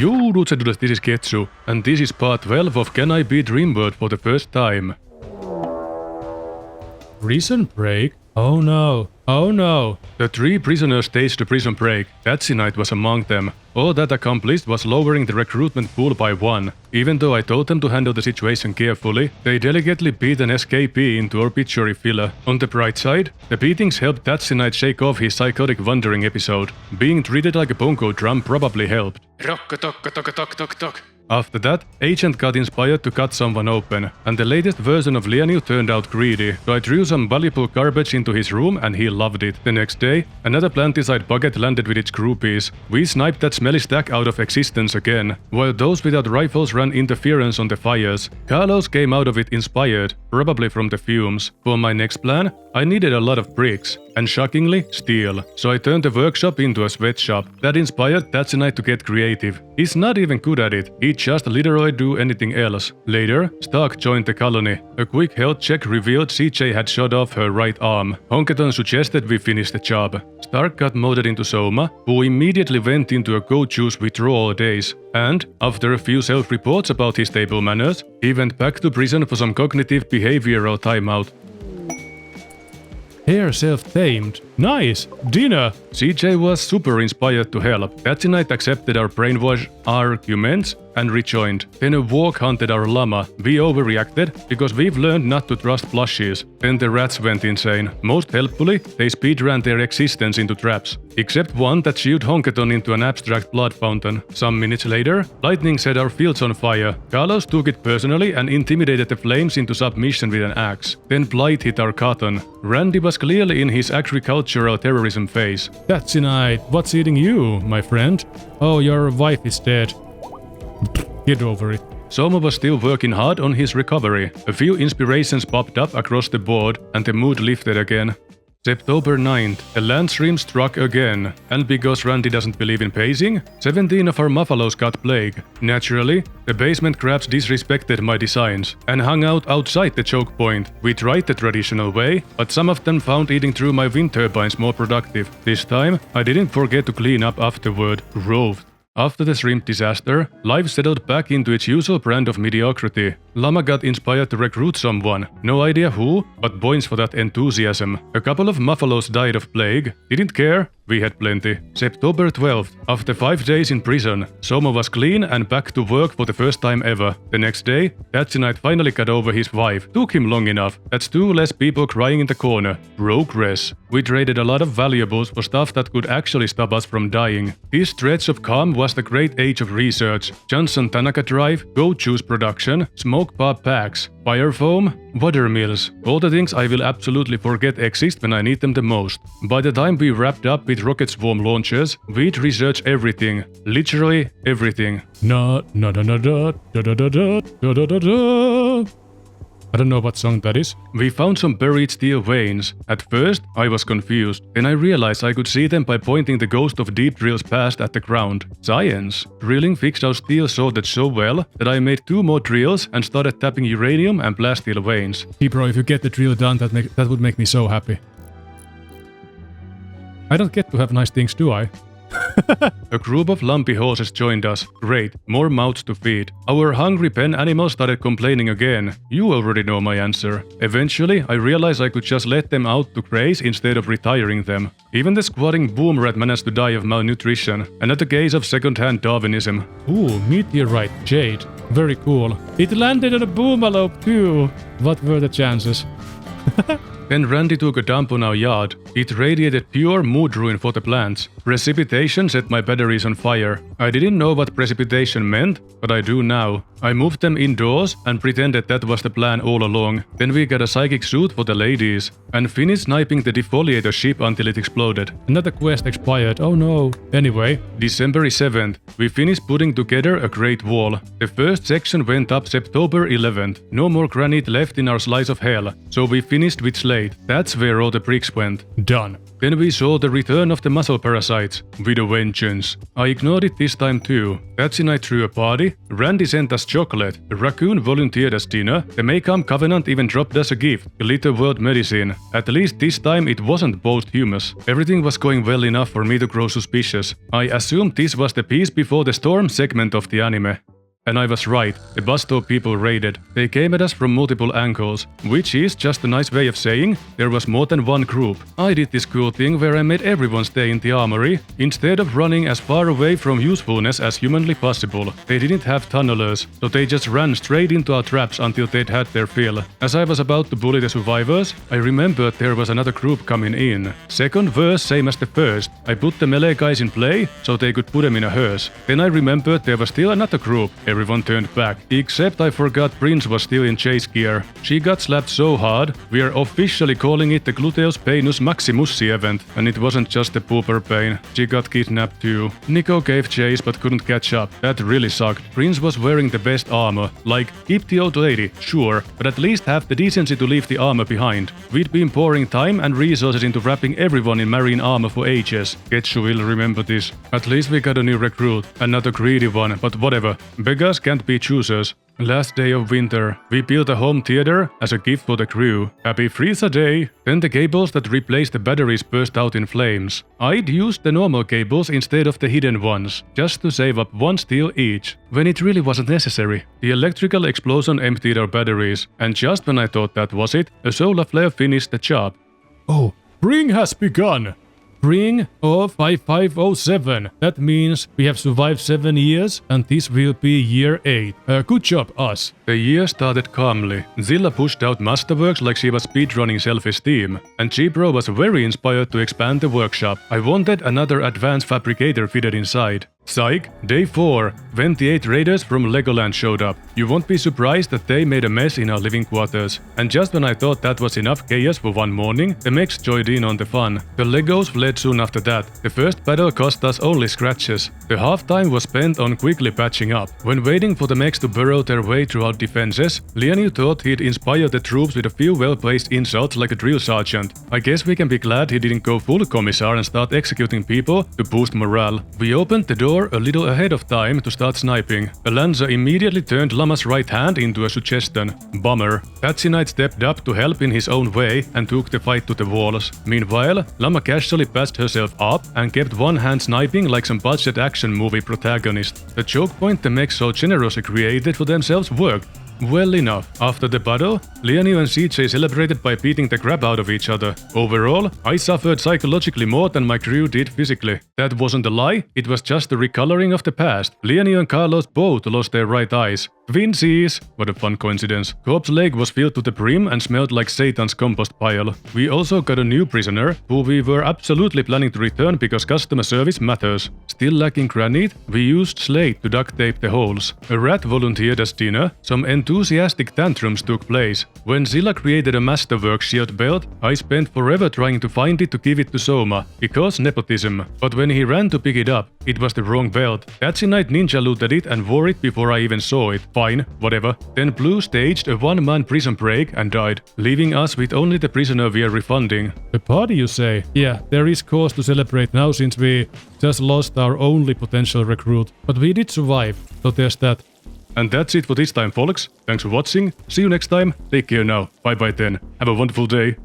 Yo, dudes and dudes, this is Ketsu, and this is part 12 of Can I Beat Rimworld for the first time. Prison break? Oh no, oh no. The 3 prisoners staged the prison break. Tatsy Knight was among them. All that accomplished was lowering the recruitment pool by 1. Even though I told them to handle the situation carefully, they delicately beat an escapee into obituary filler. On the bright side, the beatings helped Tatsy Knight shake off his psychotic wandering episode. Being treated like a bongo drum probably helped. Rock-a-tock-a-tock-a-tock-tock-tock. After that, Agent got inspired to cut someone open, and the latest version of Lianu turned out greedy, so I threw some valuable garbage into his room and he loved it. The next day, another planticide bucket landed with its groupies. We sniped that smelly stack out of existence again, while those without rifles ran interference on the fires. Carlos came out of it inspired, probably from the fumes. For my next plan, I needed a lot of bricks, and shockingly, steel. So I turned the workshop into a sweatshop. That inspired Tatsy Knight to get creative. He's not even good at it, he'd just literally do anything else. Later, Stark joined the colony. A quick health check revealed CJ had shot off her right arm. Honkaton suggested we finish the job. Stark got molded into Soma, who immediately went into a go-juice withdrawal days. And, after a few self-reports about his table manners, he went back to prison for some cognitive behavioral timeout. Hair self-tamed. Nice! Dinner! CJ was super inspired to help. Tatsy Knight accepted our brainwash arguments and rejoined. Then a walk hunted our Lama. We overreacted because we've learned not to trust plushies. Then the rats went insane. Most helpfully, they speedran their existence into traps. Except one that shooed Honkaton into an abstract blood fountain. Some minutes later, lightning set our fields on fire. Carlos took it personally and intimidated the flames into submission with an axe. Then blight hit our cotton. Randy was clearly in his agricultural terrorism phase. Tatsy Knight, what's eating you, my friend? Oh, your wife is dead. Get over it. Soma was still working hard on his recovery. A few inspirations popped up across the board and the mood lifted again. September 9th, a landstream struck again, and because Randy doesn't believe in pacing, 17 of our muffalos got plague. Naturally, the basement crabs disrespected my designs and hung out outside the choke point. We tried the traditional way, but some of them found eating through my wind turbines more productive. This time, I didn't forget to clean up afterward. Growth. After the shrimp disaster, life settled back into its usual brand of mediocrity. Lama got inspired to recruit someone. No idea who, but points for that enthusiasm. A couple of muffalos died of plague. Didn't care, we had plenty. September 12th. After 5 days in prison, Soma was clean and back to work for the first time ever. The next day, Tatsy Knight finally got over his wife. Took him long enough. That's 2 less people crying in the corner. Progress. We traded a lot of valuables for stuff that could actually stop us from dying. This stretch of calm was the great age of research. Johnson Tanaka Drive, go-juice production, smoke pop packs, fire foam, water mills. All the things I will absolutely forget exist when I need them the most. By the time we wrapped up with rocket swarm launchers, we'd research everything. Literally everything. I don't know what song that is. We found some buried steel veins. At first, I was confused. Then I realized I could see them by pointing the ghost of deep drills past at the ground. Science! Drilling fixed our steel sorted so well that I made 2 more drills and started tapping uranium and blast steel veins. Hey bro, if you get the drill done, that would make me so happy. I don't get to have nice things, do I? A group of lumpy horses joined us. Great, more mouths to feed. Our hungry pen animals started complaining again. You already know my answer. Eventually, I realized I could just let them out to graze instead of retiring them. Even the squatting boom rat managed to die of malnutrition. Another case of second-hand Darwinism. Ooh, meteorite jade. Very cool. It landed on a Boomalope too. What were the chances? Then Randy took a dump on our yard. It radiated pure mood ruin for the plants. Precipitation set my batteries on fire. I didn't know what precipitation meant, but I do now. I moved them indoors and pretended that was the plan all along. Then we got a psychic suit for the ladies and finished sniping the defoliator ship until it exploded. Another quest expired, oh no. Anyway, December 7th, we finished putting together a great wall. The first section went up September 11th. No more granite left in our slice of hell, so we finished with slate. That's where all the bricks went. Done. Then we saw the return of the muscle parasites, with a vengeance. I ignored it this time too. Patsy and I threw a party, Randy sent us chocolate, the raccoon volunteered as dinner, the Maycam Covenant even dropped us a gift, a little world medicine. At least this time it wasn't posthumous. Everything was going well enough for me to grow suspicious. I assumed this was the peace before the storm segment of the anime. And I was right, the bus stop people raided. They came at us from multiple angles, which is just a nice way of saying there was more than one group. I did this cool thing where I made everyone stay in the armory, instead of running as far away from usefulness as humanly possible. They didn't have tunnelers, so they just ran straight into our traps until they'd had their fill. As I was about to bully the survivors, I remembered there was another group coming in. Second verse same as the first. I put the melee guys in play, so they could put them in a hearse. Then I remembered there was still another group. Everyone turned back, except I forgot Prince was still in chase gear. She got slapped so hard, we are officially calling it the Gluteus Penis Maximus event, and it wasn't just the pooper pain. She got kidnapped too. Nico gave chase but couldn't catch up. That really sucked. Prince was wearing the best armor. Like, keep the old lady, sure, but at least have the decency to leave the armor behind. We'd been pouring time and resources into wrapping everyone in marine armor for ages. Getsu will remember this. At least we got a new recruit, another greedy one, but whatever. Beggars can't be choosers. Last day of winter, we built a home theater as a gift for the crew. Happy Frieza Day! Then the cables that replaced the batteries burst out in flames. I'd used the normal cables instead of the hidden ones, just to save up one steel each, when it really wasn't necessary. The electrical explosion emptied our batteries, and just when I thought that was it, a solar flare finished the job. Oh, spring has begun! Spring of 5507. That means we have survived 7 years and this will be year 8. Good job, us. The year started calmly. Zilla pushed out masterworks like she was speedrunning self-esteem, and G-Bro was very inspired to expand the workshop. I wanted another advanced fabricator fitted inside. Psych, day 4, 28 raiders from Legoland showed up. You won't be surprised that they made a mess in our living quarters. And just when I thought that was enough chaos for one morning, the mechs joined in on the fun. The Legos fled soon after that. The first battle cost us only scratches. The half-time was spent on quickly patching up. When waiting for the mechs to burrow their way through our defenses, Lianu thought he'd inspire the troops with a few well-placed insults like a drill sergeant. I guess we can be glad he didn't go full commissar and start executing people to boost morale. We opened the door a little ahead of time to start sniping. Alanza immediately turned Lama's right hand into a suggestion. Bummer. Patsy Knight stepped up to help in his own way and took the fight to the walls. Meanwhile, Lama casually patched herself up and kept one hand sniping like some budget action movie protagonist. The choke point the mechs so generously created for themselves worked. Well enough. After the battle, Lianu and CJ celebrated by beating the crap out of each other. Overall, I suffered psychologically more than my crew did physically. That wasn't a lie, it was just the recoloring of the past. Lianu and Carlos both lost their right eyes. Twinsies! What a fun coincidence. Corpse Lake was filled to the brim and smelled like Satan's compost pile. We also got a new prisoner, who we were absolutely planning to return because customer service matters. Still lacking granite, we used slate to duct tape the holes. A rat volunteered as dinner, some enthusiastic tantrums took place. When Zilla created a masterwork shield belt, I spent forever trying to find it to give it to Soma, because nepotism. But when he ran to pick it up, it was the wrong belt. Patsy Knight ninja looted it and wore it before I even saw it. Fine, whatever. Then Blue staged a one-man prison break and died, leaving us with only the prisoner we are refunding. A party, you say? Yeah, there is cause to celebrate now since we just lost our only potential recruit. But we did survive, so there's that. And that's it for this time, folks. Thanks for watching. See you next time. Take care now. Bye bye then. Have a wonderful day.